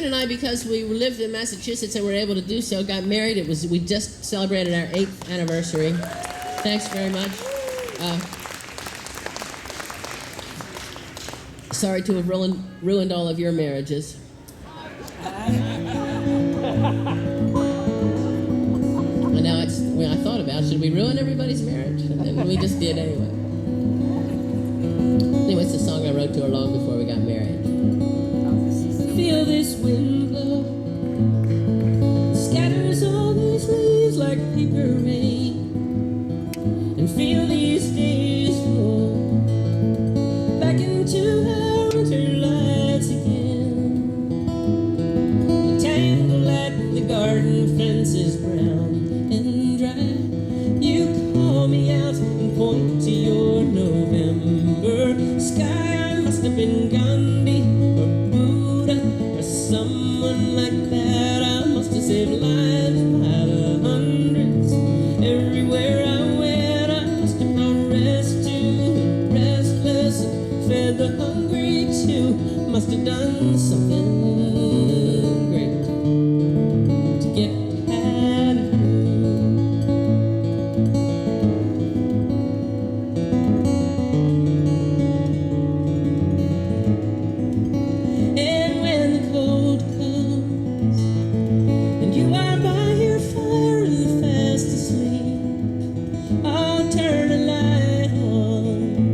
and I, because we lived in Massachusetts and were able to do so, got married. We just celebrated our 8th anniversary. Thanks very much. Sorry to have ruined all of your marriages. And now when I thought about, should we ruin everybody's marriage? And then we just did anyway. Anyway, it's a song I wrote to her long before we got married. Feel this wind blow, scatters all these leaves like paper rain, and feel these days roll back into our winter lives again. The tangle at the garden fence is brown and dry. You call me out and point to your November sky. I must have been Gandhi or Buddha or someone like that. I must have saved lives by the hundreds. Everywhere I went, I must have brought rest to the restless and fed the hungry too. Must have done something great to get out of you. And when the cold comes and you are by your fire and fast asleep, I'll turn a light on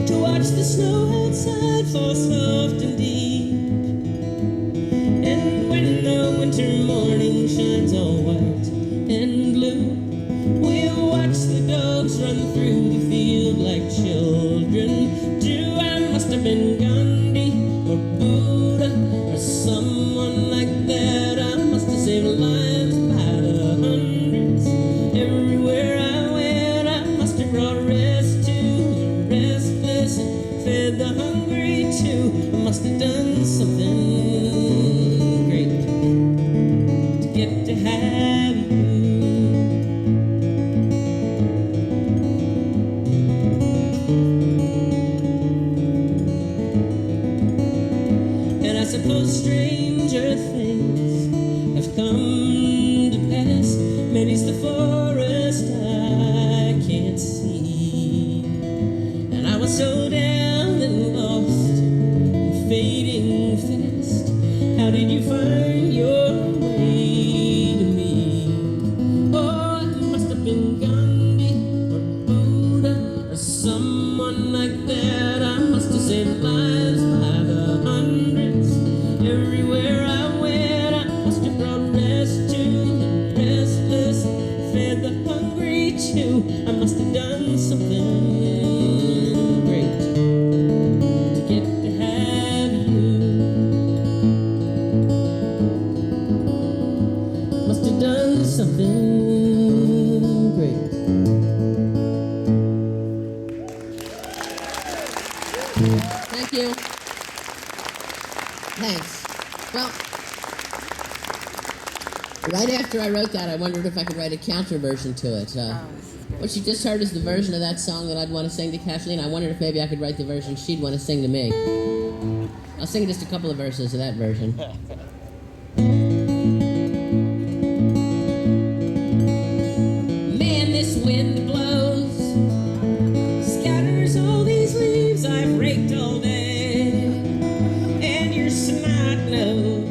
to watch the snow outside fall soft and deep. And when the winter morning shines all white and blue, we'll watch the dogs run through the field like children do. I must have been Gandhi or Buddha or someone like that. I must have saved lives by the hundreds. Everywhere I went, I must have brought rest to the restless and fed the hungry too. I must have done something great to get to have you. And I suppose stranger things have come to pass. Many's the forest I can't see, and I was so down and lost and fading fast. How did you find your way to me? Oh, it must have been Gandhi or Buddha or someone like that. I must have saved lives by the hundreds. Everywhere I went, I must have brought rest to the restless, fed the hungry too. I must have done something great to get to have you. Must have done something great. Thank you. Thanks. Well, right after I wrote that, I wondered if I could write a counter version to it. What you just heard is the version of that song that I'd want to sing to Kathleen. I wondered if maybe I could write the version she'd want to sing to me. I'll sing just a couple of verses of that version. Man, this wind blows, scatters all these leaves I've raked all day, and your snot nose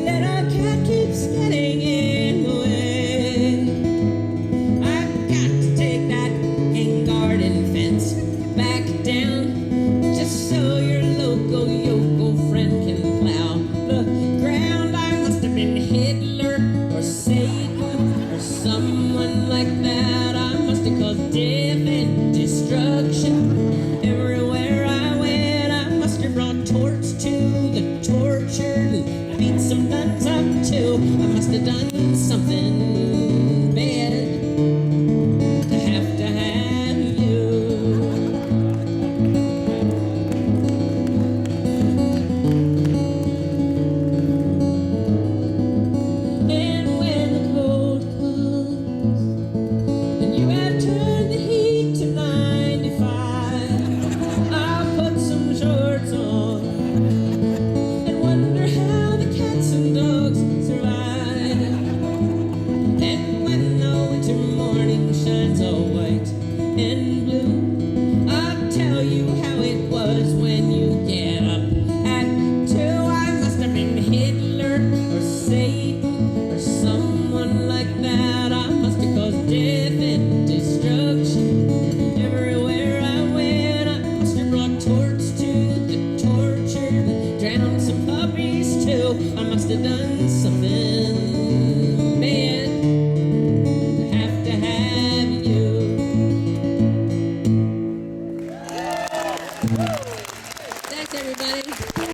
let a cat keeps getting in the way. I've got to take that hang garden fence back down, just so your local yokel friend can plow the ground. I must have been Hitler or Satan or someone like that. I must have caused death and destruction. Everywhere I went, I must have brought torch to the tortured and beat some nuns up too. I must have done something bad to have you. And when the cold comes and you have turned the heat to 95, lines all white and blue. I'll tell you how it was when you get up at 2. I must have been Hitler or Satan or someone like that. I must have caused death and destruction everywhere I went. I must have brought torch to the tortured, drowned some puppies too. I must have done something bad.